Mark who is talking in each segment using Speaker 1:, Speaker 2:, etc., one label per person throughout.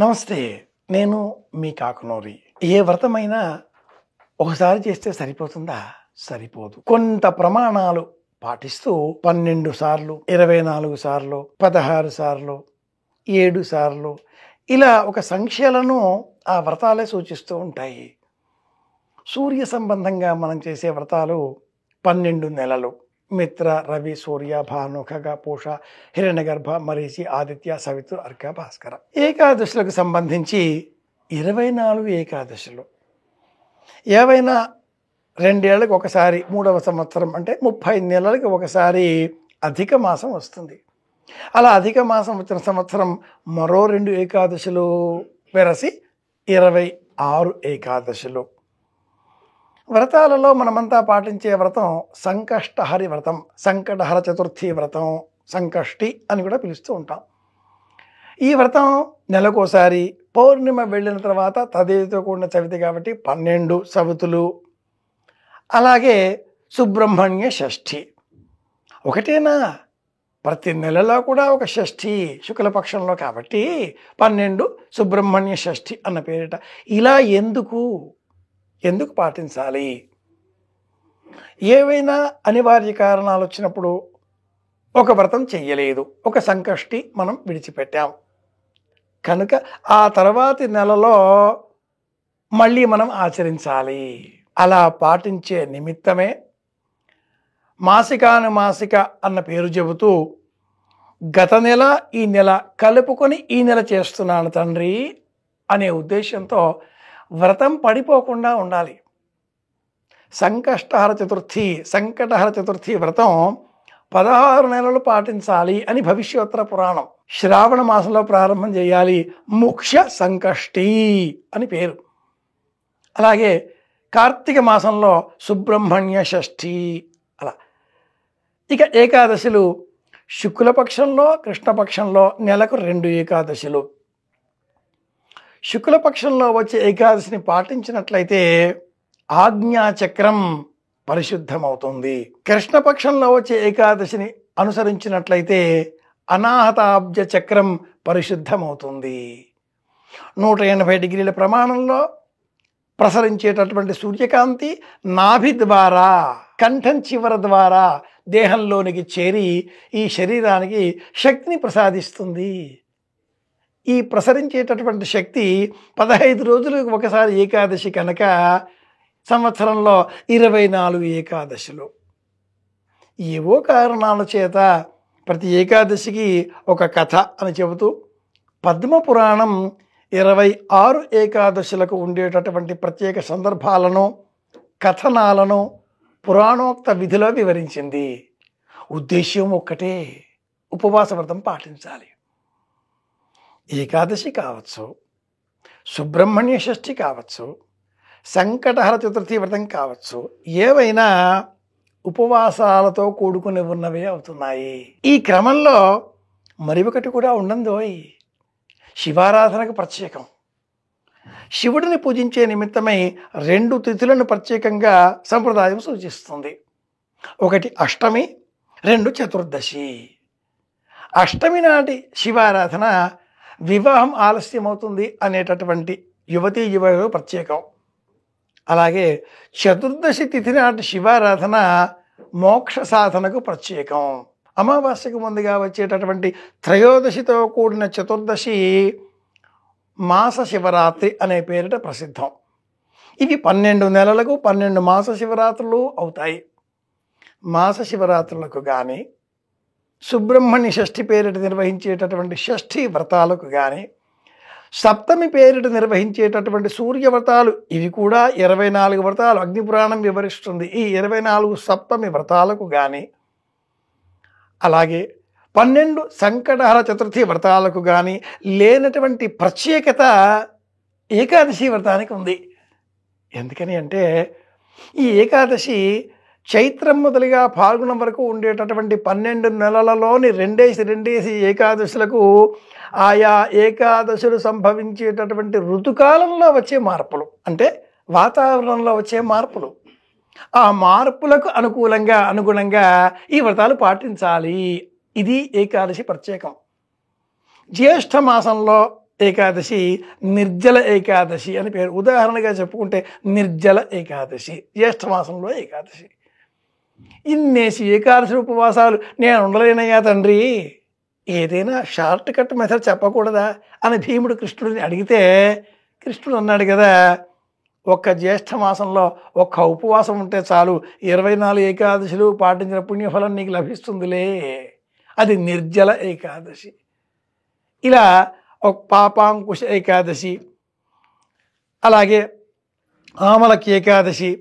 Speaker 1: నమస్తే. నేను మీ కాకునూరి. ఏ వ్రతమైనా ఒకసారి చేస్తే సరిపోతుందా? సరిపోదు. కొంత ప్రమాణాలు పాటిస్తూ 12 సార్లు, 24 సార్లు, 16 సార్లు, 7 సార్లు ఇలా ఒక సంఖ్యలను ఆ వ్రతాలే సూచిస్తూ ఉంటాయి. సూర్య సంబంధంగా మనం చేసే వ్రతాలు 12 నెలలు. మిత్ర, రవి, సూర్య, భాను, ఖగ, పూష, హిరణ్యగర్భ, మరీచి, ఆదిత్య, సవితు, అర్క, భాస్కర. ఏకాదశులకు సంబంధించి 24 ఏకాదశులు. ఏవైనా 2 ఏళ్ళకి ఒకసారి, 3వ సంవత్సరం అంటే 30 నెలలకి ఒకసారి అధిక మాసం వస్తుంది. అలా అధిక మాసం వచ్చిన సంవత్సరం మరో 2 ఏకాదశులు వెరసి 26 ఏకాదశులు. వ్రతాలలో మనమంతా పాటించే వ్రతం సంకష్టహరి వ్రతం, సంకటహర చతుర్థి వ్రతం, సంకష్టి అని కూడా పిలుస్తూ ఉంటాం. ఈ వ్రతం నెలకోసారి, పౌర్ణిమ వెళ్ళిన తర్వాత తదేతో కూడిన చవితి కాబట్టి 12 సవితులు. అలాగే సుబ్రహ్మణ్య షష్ఠి ఒకటేనా? ప్రతి నెలలో కూడా ఒక షష్ఠి శుక్లపక్షంలో కాబట్టి 12 సుబ్రహ్మణ్య షష్ఠి అన్న పేరిట. ఇలా ఎందుకు పాటించాలి? ఏవైనా అనివార్య కారణాలు వచ్చినప్పుడు ఒక వ్రతం చెయ్యలేదు, ఒక సంకష్టి మనం విడిచిపెట్టాం కనుక ఆ తర్వాతి నెలలో మళ్ళీ మనం ఆచరించాలి. అలా పాటించే నిమిత్తమే మాసికానుమాసిక అన్న పేరు చెబుతూ గత నెల ఈ నెల కలుపుకొని ఈ నెల చేస్తున్నాను తండ్రి అనే ఉద్దేశంతో వ్రతం పడిపోకుండా ఉండాలి. సంకటహర చతుర్థి వ్రతం 16 నెలలు పాటించాలి అని భవిష్యోత్తర పురాణం. శ్రావణ మాసంలో ప్రారంభం చేయాలి. ముఖ్య సంకష్టి అని పేరు. అలాగే కార్తీక మాసంలో సుబ్రహ్మణ్య షష్ఠి. అలా ఇక ఏకాదశులు శుక్లపక్షంలో, కృష్ణపక్షంలో నెలకు 2 ఏకాదశులు. శుక్లపక్షంలో వచ్చే ఏకాదశిని పాటించినట్లయితే ఆజ్ఞాచక్రం పరిశుద్ధమవుతుంది. కృష్ణపక్షంలో వచ్చే ఏకాదశిని అనుసరించినట్లయితే అనాహతాబ్జ చక్రం పరిశుద్ధమవుతుంది. 180 డిగ్రీల ప్రమాణంలో ప్రసరించేటటువంటి సూర్యకాంతి నాభి ద్వారా, కంఠం చివర ద్వారా దేహంలోనికి చేరి ఈ శరీరానికి శక్తిని ప్రసాదిస్తుంది. ఈ ప్రసరించేటటువంటి శక్తి 15 రోజులకు ఒకసారి ఏకాదశి కనుక సంవత్సరంలో 24 ఏకాదశులు. ఏవో కారణాల చేత ప్రతి ఏకాదశికి ఒక కథ అని చెబుతూ పద్మపురాణం 26 ఏకాదశులకు ఉండేటటువంటి ప్రత్యేక సందర్భాలను, కథనాలను పురాణోక్త విధిలో వివరించింది. ఉద్దేశ్యం ఒక్కటే, ఉపవాస వ్రతం పాటించాలి. ఏకాదశి కావచ్చు, సుబ్రహ్మణ్య షష్ఠి కావచ్చు, సంకటహర చతుర్థి వ్రతం కావచ్చు, ఏవైనా ఉపవాసాలతో కూడుకుని ఉన్నవే అవుతున్నాయి. ఈ క్రమంలో మరి ఒకటి కూడా ఉండందోయ్, శివారాధనకు ప్రత్యేకం. శివుడిని పూజించే నిమిత్తమై 2 తిథులను ప్రత్యేకంగా సంప్రదాయం సూచిస్తుంది. ఒకటి అష్టమి, 2 చతుర్దశి. అష్టమి నాటి శివారాధన వివాహం ఆలస్యమవుతుంది అనేటటువంటి యువతీ యువకులకు ప్రత్యేకం. అలాగే చతుర్దశి తిథి నాటి శివారాధన మోక్ష సాధనకు ప్రత్యేకం. అమావాస్యకు ముందుగా వచ్చేటటువంటి త్రయోదశితో కూడిన చతుర్దశి మాస శివరాత్రి అనే పేరిట ప్రసిద్ధం. ఇవి 12 నెలలకు 12 మాస శివరాత్రులు అవుతాయి. మాస శివరాత్రులకు కానీ, సుబ్రహ్మణ్య షష్ఠి పేరిట నిర్వహించేటటువంటి షష్ఠి వ్రతాలకు కానీ, సప్తమి పేరిట నిర్వహించేటటువంటి సూర్య వ్రతాలు, ఇవి కూడా 24 వ్రతాలు అగ్నిపురాణం వివరిస్తుంది. ఈ 24 సప్తమి వ్రతాలకు కానీ, అలాగే 12 సంకటహర చతుర్థి వ్రతాలకు కానీ లేనటువంటి ప్రత్యేకత ఏకాదశి వ్రతానికి ఉంది. ఎందుకని అంటే ఈ ఏకాదశి చైత్రం మొదలుగా ఫాల్గుణం వరకు ఉండేటటువంటి 12 నెలలలోని రెండేసి ఏకాదశులకు ఆయా ఏకాదశులు సంభవించేటటువంటి ఋతుకాలంలో వచ్చే మార్పులు, అంటే వాతావరణంలో వచ్చే మార్పులు, ఆ మార్పులకు అనుగుణంగా ఈ వ్రతాలు పాటించాలి. ఇది ఏకాదశి ప్రత్యేకం. జ్యేష్ఠ మాసంలో ఏకాదశి నిర్జల ఏకాదశి అని పేరు. ఉదాహరణగా చెప్పుకుంటే నిర్జల ఏకాదశి, జ్యేష్ఠమాసంలో ఏకాదశి. ఇన్నేసి ఏకాదశి ఉపవాసాలు నేను ఉండలేనయ్యా తండ్రి, ఏదైనా షార్ట్ కట్ మెథడ్ చెప్పకూడదా అని భీముడు కృష్ణుడిని అడిగితే, కృష్ణుడు అన్నాడు కదా, ఒక్క జ్యేష్ఠ మాసంలో ఒక్క ఉపవాసం ఉంటే చాలు, 24 ఏకాదశులు పాటించిన పుణ్యఫలం నీకు లభిస్తుందిలే, అది నిర్జల ఏకాదశి. ఇలా ఒక పాపాంకుశ ఏకాదశి, అలాగే ఆమలకి ఏకాదశి,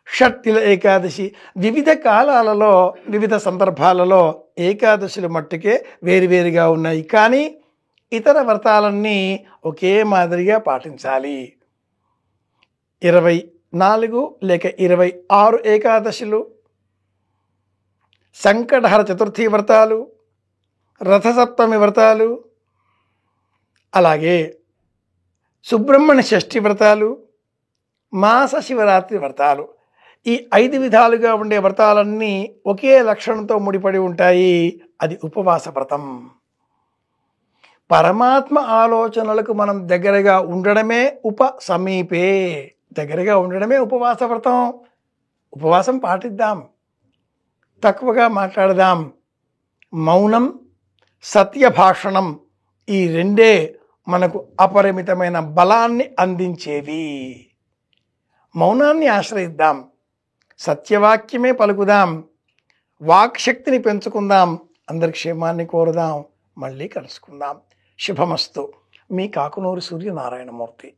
Speaker 1: షట్టిల ఏకాదశి, వివిధ కాలాలలో వివిధ సందర్భాలలో ఏకాదశులు మట్టుకే వేరువేరుగా ఉన్నాయి. కానీ ఇతర వ్రతాలన్నీ ఒకే మాదిరిగా పాటించాలి. 24 లేక 26 ఏకాదశులు, సంకటహర చతుర్థి వ్రతాలు, రథసప్తమి వ్రతాలు, అలాగే సుబ్రహ్మణ్య షష్ఠి వ్రతాలు, మాస శివరాత్రి వ్రతాలు, ఈ 5 విధాలుగా ఉండే వ్రతాలన్నీ ఒకే లక్షణంతో ముడిపడి ఉంటాయి. అది ఉపవాస వ్రతం. పరమాత్మ ఆలోచనలకు మనం దగ్గరగా ఉండడమే సమీపే, దగ్గరగా ఉండడమే ఉపవాస వ్రతం. ఉపవాసం పాటిద్దాం, తక్కువగా మాట్లాడదాం. మౌనం, సత్యభాషణం, ఈ రెండే మనకు అపరిమితమైన బలాన్ని అందించేవి. మౌనాన్ని ఆశ్రయిద్దాం, సత్యవాక్యమే పలుకుదాం, వాక్శక్తిని పెంచుకుందాం, అందరి క్షేమాన్ని కోరుదాం. మళ్ళీ కలుసుకుందాం. శుభమస్తు. మీ కాకునూరు సూర్యనారాయణమూర్తి.